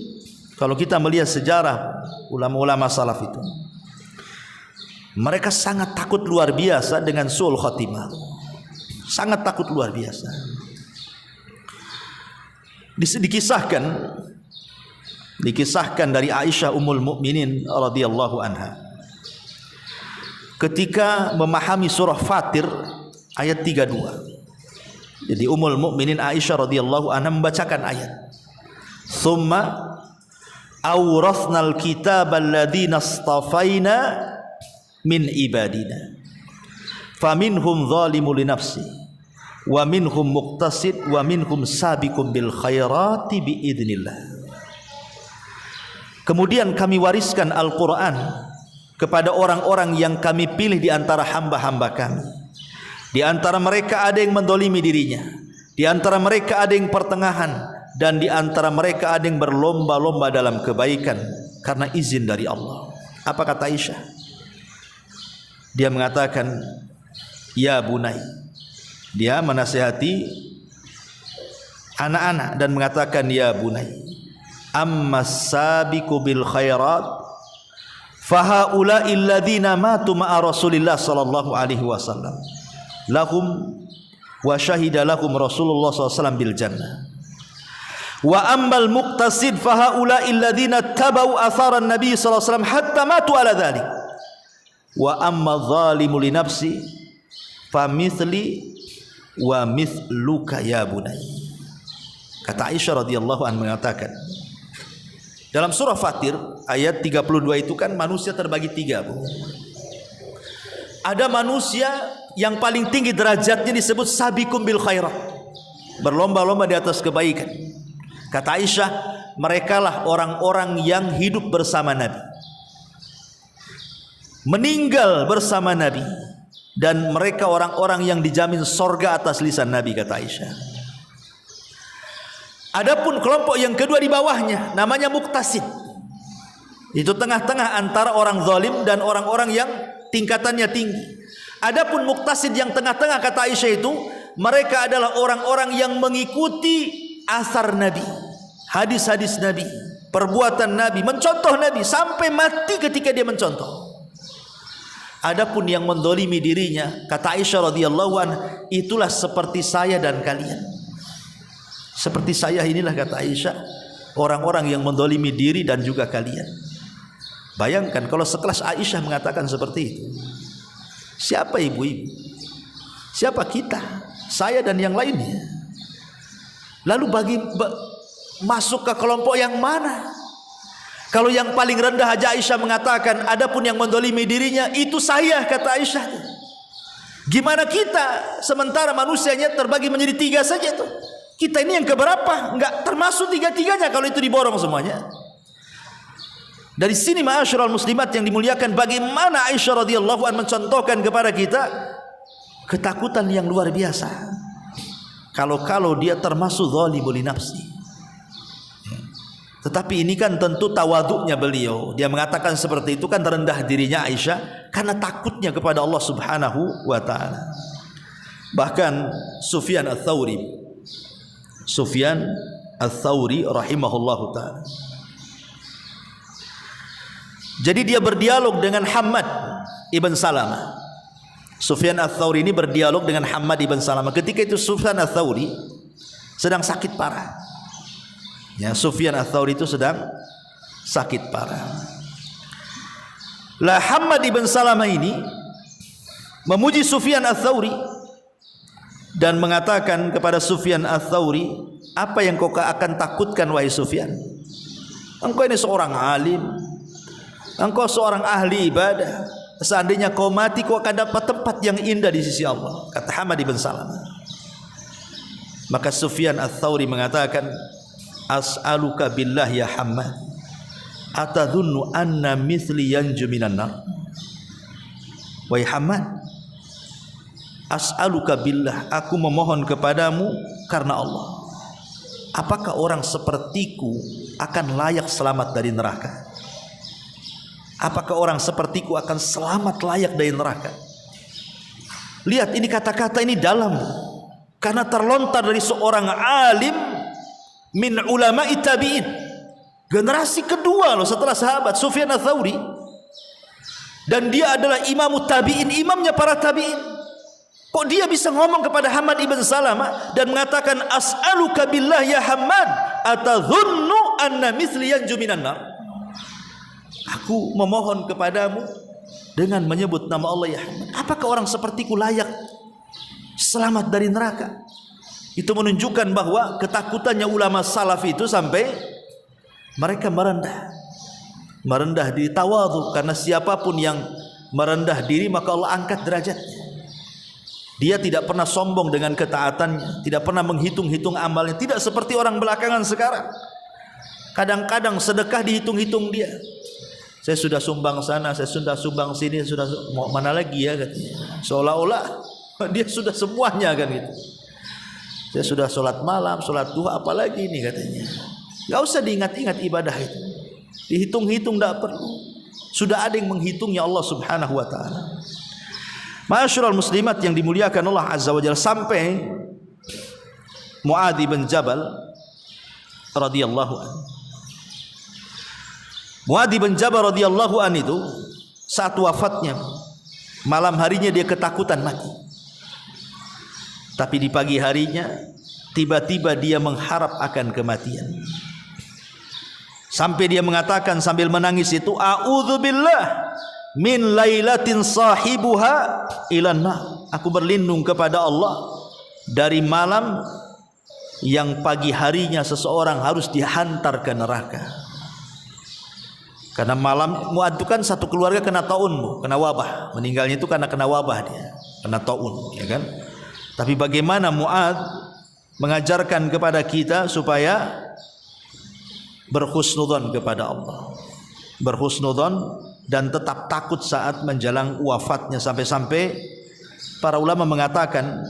kalau kita melihat sejarah ulama-ulama salaf itu, mereka sangat takut luar biasa dengan su'ul khatimah. Sangat takut luar biasa. Dikisahkan dari Aisyah Ummul Mukminin radhiyallahu anha, ketika memahami surah Fatir ayat 32. Jadi Ummul Mukminin Aisyah radhiyallahu anha membacakan ayat, "Tsumma awrathnal kitaba alladziina istafaina min ibadina faminhum zalimun li nafsi wa minhum muqtasid wa minhum sabiqun bil khairati biidznillah." Kemudian kami wariskan Al-Quran kepada orang-orang yang kami pilih di antara hamba-hamba kami. Di antara mereka ada yang mendolimi dirinya, di antara mereka ada yang pertengahan, dan di antara mereka ada yang berlomba-lomba dalam kebaikan karena izin dari Allah. Apa kata Aisyah? Dia mengatakan, "Ya bunai." Dia menasihati anak-anak dan mengatakan, "Ya bunai, ammas sabiqu bil khairat fahaula'i alladzina matu ma'a Rasulillah sallallahu alaihi wasallam lahum wa syahida lahum Rasulullah sallallahu alaihi wasallam bil jannah wa ammal muqtasid fahaula'i alladzina tabau atharan nabi sallallahu alaihi wasallam hatta matu ala dzalik wa amma zalimu li nafsi famithli wa mithluka ya bunai." Kata Aisyah radhiyallahu anha mengatakan, dalam surah Fatir ayat 32 itu kan manusia terbagi tiga, Bu. Ada manusia yang paling tinggi derajatnya disebut sabiqum bil khairat, berlomba-lomba di atas kebaikan. Kata Aisyah, merekalah orang-orang yang hidup bersama Nabi, meninggal bersama Nabi, dan mereka orang-orang yang dijamin sorga atas lisan Nabi, kata Aisyah. Adapun kelompok yang kedua di bawahnya namanya muqtasid. Itu tengah-tengah antara orang zalim dan orang-orang yang tingkatannya tinggi. Adapun muqtasid yang tengah-tengah, kata Aisyah, itu mereka adalah orang-orang yang mengikuti asar Nabi, hadis-hadis Nabi, perbuatan Nabi, mencontoh Nabi sampai mati ketika dia mencontoh. Adapun yang mendolimi dirinya, kata Aisyah radhiyallahu anha, itulah seperti saya dan kalian. Seperti saya inilah, kata Aisyah, orang-orang yang mendolimi diri dan juga kalian. Bayangkan kalau sekelas Aisyah mengatakan seperti itu. Siapa ibu-ibu? Siapa kita? Saya dan yang lainnya. Lalu masuk ke kelompok yang mana? Kalau yang paling rendah aja Aisyah mengatakan, adapun yang mendolimi dirinya itu saya, kata Aisyah. Gimana kita? Sementara manusianya terbagi menjadi tiga saja tuh. Kita ini yang keberapa? Enggak termasuk tiga-tiganya kalau itu diborong semuanya. Dari sini ma'asyiral muslimat yang dimuliakan, bagaimana Aisyah radhiyallahu anha mencontohkan kepada kita ketakutan yang luar biasa. Kalau dia termasuk zalimun li nafsi. Tetapi ini kan tentu tawaduknya beliau. Dia mengatakan seperti itu kan rendah dirinya Aisyah karena takutnya kepada Allah Subhanahu wa taala. Bahkan Sufyan Ats-Tsauri rahimahullahu taala. Jadi dia berdialog dengan Hammad ibn Salamah. Sufyan Ats-Tsauri ini berdialog dengan Hammad ibn Salamah. Ketika itu Sufyan Ats-Tsauri sedang sakit parah. Ya, Sufyan Ats-Tsauri itu sedang sakit parah. Lah Hammad ibn Salamah ini memuji Sufyan Ats-Tsauri dan mengatakan kepada Sufyan Ats-Tsauri, apa yang kau akan takutkan wahai Sufyan? Engkau ini seorang alim, engkau seorang ahli ibadah, Seandainya kau mati, kau akan dapat tempat yang indah di sisi Allah, kata Hamad ibn Salamah. Maka Sufyan Ats-Tsauri mengatakan, as'aluka billah ya Hamad, atadhunnu anna mithli yanju minan nar? Wahai Hamad, as'aluka billah, aku memohon kepadamu karena Allah, apakah orang sepertiku akan layak selamat dari neraka? Apakah orang sepertiku akan selamat layak dari neraka? Lihat, ini kata-kata ini dalam, karena terlontar dari seorang alim min ulama'i tabi'in, generasi kedua loh setelah sahabat, Sufyan Ats-Tsauri. Dan dia adalah imam tabi'in, imamnya para tabi'in. Kok dia bisa ngomong kepada Hamad ibn Salamah dan mengatakan, as'aluka billah ya Hamad, atadhunnu anna mithli yanju minan nar? Aku memohon kepadamu dengan menyebut nama Allah ya Hamad, apakah orang sepertiku layak selamat dari neraka? Itu menunjukkan bahwa ketakutannya ulama salaf itu sampai mereka merendah diri, tawadhu, karena siapapun yang merendah diri maka Allah angkat derajatnya. Dia tidak pernah sombong dengan ketaatannya, tidak pernah menghitung-hitung amalnya, tidak seperti orang belakangan sekarang. Kadang-kadang sedekah dihitung-hitung dia. Saya sudah sumbang sana, saya sudah sumbang sini, sudah mau mana lagi ya katanya. Seolah-olah dia sudah semuanya kan gitu. Saya sudah sholat malam, sholat duha, apalagi ini katanya. Gak usah diingat-ingat ibadah itu, dihitung-hitung tidak perlu. Sudah ada yang menghitungnya, Allah subhanahu wa ta'ala. Ma'asyiral muslimat yang dimuliakan Allah azza wa jalla, sampai Mu'adz bin Jabal radhiyallahu anhu. Mu'adz bin Jabal radhiyallahu anhu itu saat wafatnya, malam harinya dia ketakutan mati. Tapi di pagi harinya tiba-tiba dia mengharap akan kematian. Sampai dia mengatakan sambil menangis itu, a'udzubillah min lailatin sahibuha ilan nar. Aku berlindung kepada Allah dari malam yang pagi harinya seseorang harus dihantar ke neraka. Karena malam, Mu'adz itu kan satu keluarga kena taun, kena wabah. Meninggalnya itu karena kena wabah dia, kena taun, ya kan? Tapi bagaimana Mu'adz mengajarkan kepada kita supaya berhusnudzon kepada Allah, berhusnudzon dan tetap takut saat menjelang wafatnya. Sampai-sampai para ulama mengatakan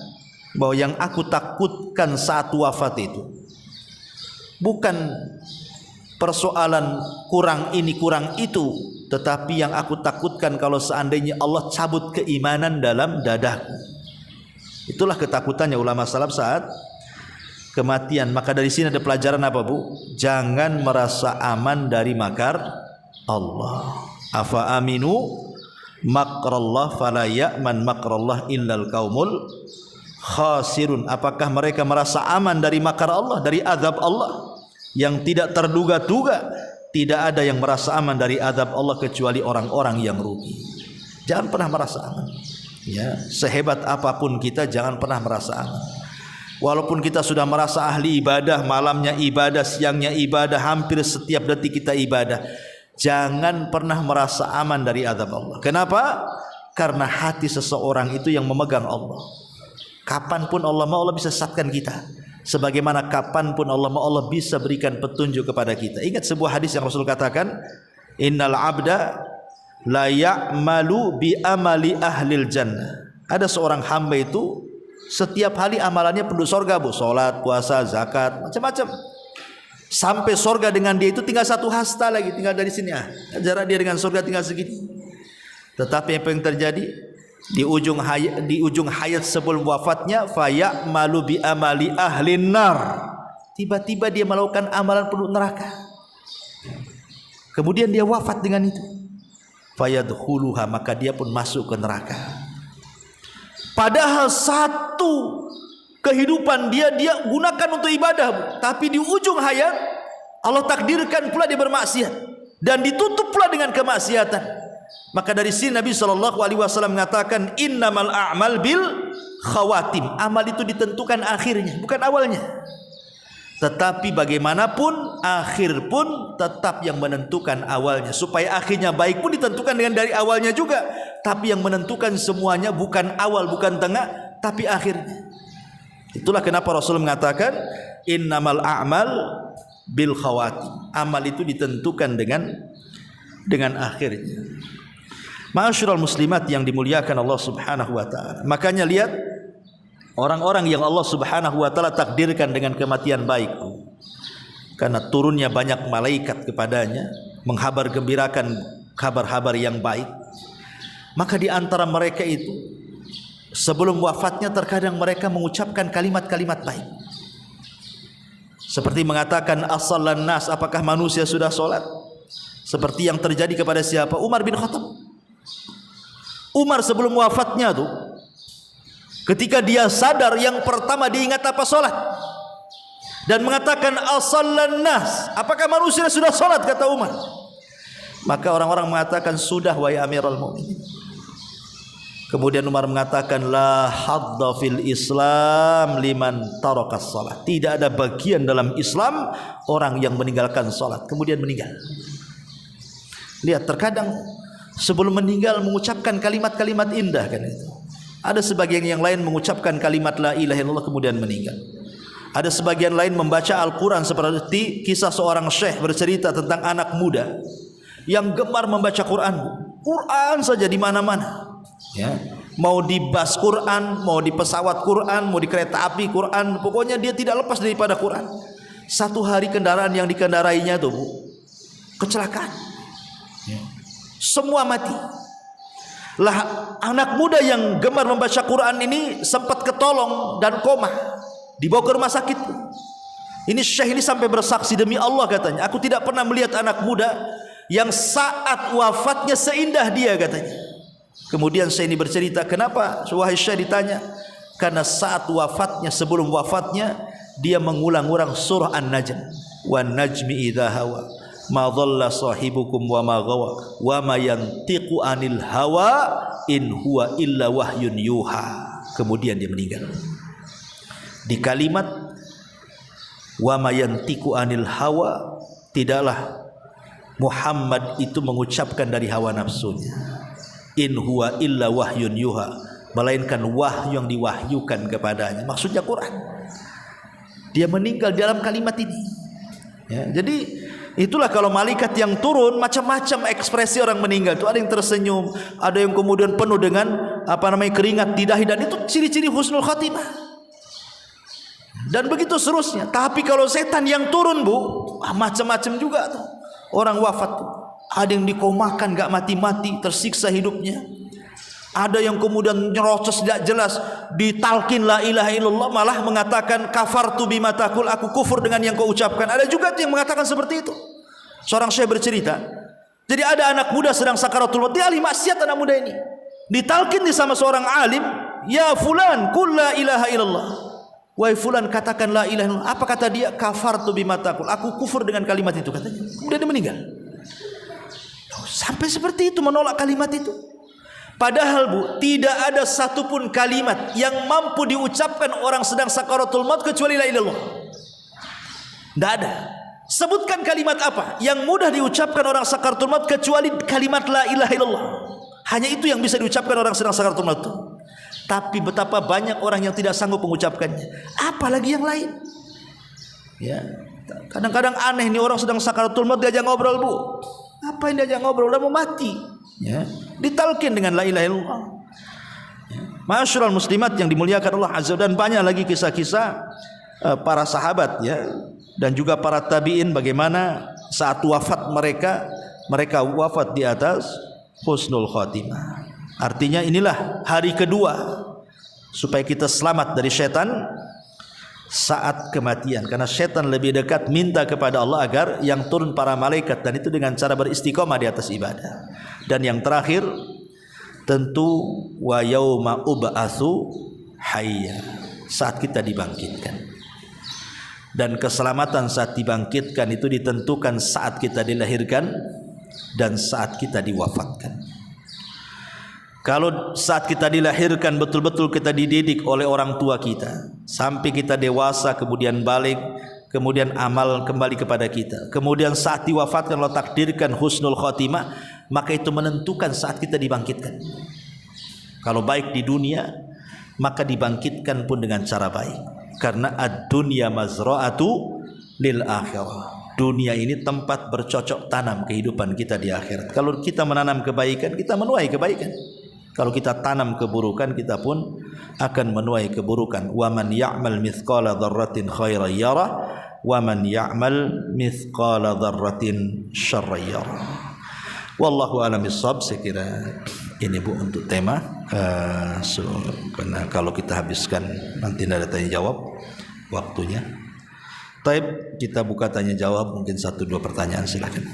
bahwa yang aku takutkan saat wafat itu bukan persoalan kurang ini kurang itu, tetapi yang aku takutkan kalau seandainya Allah cabut keimanan dalam dadaku. Itulah ketakutannya ulama salaf saat kematian. Maka dari sini ada pelajaran apa, Bu? Jangan merasa aman dari makar Allah. Afa aminu makrallah fala ya'man makrallah illal qaumul khasirun. Apakah mereka merasa aman dari makar Allah, dari azab Allah yang tidak terduga-duga? Tidak ada yang merasa aman dari azab Allah kecuali orang-orang yang rugi. Jangan pernah merasa aman. Ya, sehebat apapun kita jangan pernah merasa aman. Walaupun kita sudah merasa ahli ibadah, malamnya ibadah, siangnya ibadah, hampir setiap detik kita ibadah, jangan pernah merasa aman dari azab Allah. Kenapa? Karena hati seseorang itu yang memegang Allah. Kapanpun Allah mau, Allah bisa sesatkan kita. Sebagaimana kapanpun Allah mau, Allah bisa berikan petunjuk kepada kita. Ingat sebuah hadis yang Rasul katakan, innal abda la ya'malu bi amali ahlil jannah. Ada seorang hamba itu setiap hari amalannya penduduk surga, Bu. Salat, puasa, zakat, macam-macam. Sampai surga dengan dia itu tinggal satu hasta lagi, tinggal dari sini. Jarak dia dengan surga tinggal segini. Tetapi apa yang terjadi? Di ujung hayat sebelum wafatnya, fa ya'malu bi amali ahlin nar. Tiba-tiba dia melakukan amalan penduduk neraka. Kemudian dia wafat dengan itu. Fayadkhuluha, maka dia pun masuk ke neraka. Padahal satu kehidupan dia gunakan untuk ibadah, Bu. Tapi di ujung hayat Allah takdirkan pula dia bermaksiat dan ditutup pula dengan kemaksiatan. Maka dari sini Nabi SAW mengatakan, innamal a'mal bil khawatim. Amal itu ditentukan akhirnya, bukan awalnya. Tetapi bagaimanapun akhir pun tetap yang menentukan awalnya. Supaya akhirnya baik pun ditentukan dengan dari awalnya juga. tapi yang menentukan semuanya bukan awal, bukan tengah, tapi akhirnya. Itulah kenapa Rasul mengatakan innamal a'mal bil khawatim. Amal itu ditentukan dengan akhirnya. Ma'asyiral muslimat yang dimuliakan Allah Subhanahu wa taala. Makanya lihat orang-orang yang Allah Subhanahu wa taala takdirkan dengan kematian baik, karena turunnya banyak malaikat kepadanya menghabar gembirakan kabar-kabar yang baik. Maka di antara mereka itu sebelum wafatnya terkadang mereka mengucapkan kalimat-kalimat baik. Seperti mengatakan as-sallan nas, apakah manusia sudah sholat? Seperti yang terjadi kepada siapa? Umar bin Khattab. Umar sebelum wafatnya tuh, ketika dia sadar, yang pertama diingat apa? Sholat. Dan mengatakan as-sallan nas, apakah manusia sudah sholat? Kata Umar. Maka orang-orang mengatakan sudah, wahai Amirul Mukminin. Kemudian Umar mengatakan la hadda fil Islam liman tarakas salat. Tidak ada bagian dalam Islam orang yang meninggalkan salat kemudian meninggal. Lihat, terkadang sebelum meninggal mengucapkan kalimat-kalimat indah kan itu. Ada sebagian yang lain mengucapkan kalimat la ilaha illallah kemudian meninggal. Ada sebagian lain membaca Al-Qur'an seperti kisah seorang syekh bercerita tentang anak muda yang gemar membaca Quran saja di mana-mana. Ya, mau di bus Quran, mau di pesawat Quran, mau di kereta api Quran, pokoknya dia tidak lepas daripada Quran. Satu hari kendaraan yang dikendarainya itu kecelakaan, ya, semua mati. Lah anak muda yang gemar membaca Quran ini sempat ketolong dan koma, dibawa ke rumah sakit. Ini syekh ini sampai bersaksi, demi Allah katanya, aku tidak pernah melihat anak muda yang saat wafatnya seindah dia katanya. Kemudian saya ini bercerita, kenapa wahai Syekh ditanya? Karena saat wafatnya, sebelum wafatnya, dia mengulang-ulang surah An-Najm. Wan najmi idza hawa ma dhalla sahibukum wa ma ghawa wa ma yantiqu anil hawa in huwa illa wahyun yuha. Kemudian dia meninggal. Di kalimat wa ma yantiqu anil hawa, tidaklah Muhammad itu mengucapkan dari hawa nafsunya. In huwa illa wahyun yuha, melainkan wahyu yang diwahyukan kepadanya. Maksudnya Quran. Dia meninggal dalam kalimat ini. Ya, jadi itulah kalau malaikat yang turun, macam-macam ekspresi orang meninggal. Itu ada yang tersenyum, ada yang kemudian penuh dengan keringat di dahi, dan itu ciri-ciri husnul khatimah. Dan begitu seterusnya. Tapi kalau setan yang turun, Bu, macam-macam juga tuh. Orang wafat tuh. Ada yang dikomakan gak mati-mati, tersiksa hidupnya. Ada yang kemudian nyerocos tidak jelas, ditalkin la ilaha illallah, malah mengatakan kafartu bima taqul, aku kufur dengan yang kau ucapkan. Ada juga yang mengatakan seperti itu. Seorang syekh bercerita, jadi ada anak muda sedang sakaratul maut, dia ahli maksiat anak muda ini. Ditalkin sama seorang alim, ya fulan qul la ilaha illallah. Wahai fulan, katakan la ilaha illallah. Apa kata dia? Kafartu bima taqul, aku kufur dengan kalimat itu katanya. Kemudian dia meninggal. Sampai seperti itu menolak kalimat itu. Padahal Bu, tidak ada satupun kalimat yang mampu diucapkan orang sedang sakaratul maut kecuali la ilaha illallah. Tidak ada. Sebutkan kalimat apa yang mudah diucapkan orang sakaratul maut kecuali kalimat la ilaha illallah. Hanya itu yang bisa diucapkan orang sedang sakaratul maut. Tapi betapa banyak orang yang tidak sanggup mengucapkannya, apalagi yang lain. Ya, kadang-kadang aneh nih, orang sedang sakaratul maut diajak ngobrol, Bu. Apa yang diajak ngobrol? Udah mau mati, ya, ditalkin dengan la ilaha illallah. Ya. Ma'asyiral muslimat yang dimuliakan Allah Azza, dan banyak lagi kisah-kisah para sahabat, ya, dan juga para tabi'in, bagaimana saat wafat mereka wafat di atas husnul khatimah. Artinya inilah hari kedua supaya kita selamat dari setan saat kematian, karena setan lebih dekat minta kepada Allah agar yang turun para malaikat, dan itu dengan cara beristiqomah di atas ibadah. Dan yang terakhir tentu wa yauma ub'atsu hayya, saat kita dibangkitkan. Dan keselamatan saat dibangkitkan itu ditentukan saat kita dilahirkan dan saat kita diwafatkan. Kalau saat kita dilahirkan betul-betul kita dididik oleh orang tua kita sampai kita dewasa, kemudian balik, kemudian amal kembali kepada kita, kemudian saat diwafatkan Allah takdirkan husnul khotimah, maka itu menentukan saat kita dibangkitkan. Kalau baik di dunia, maka dibangkitkan pun dengan cara baik. Karena ad-dunya mazra'atu lil akhirah. Dunia ini tempat bercocok tanam kehidupan kita di akhirat. Kalau kita menanam kebaikan, kita menuai kebaikan. Kalau kita tanam keburukan, kita pun akan menuai keburukan. Wa man ya'mal mithqala dzarratin khairan yarah wa man ya'mal mithqala dzarratin syarran yarah. Wallahu a'lam bissawab. Saya kira ini Bu untuk tema. Karena kalau kita habiskan nanti ada tanya jawab waktunya. Taib, kita buka tanya jawab, mungkin 1-2 pertanyaan silakan.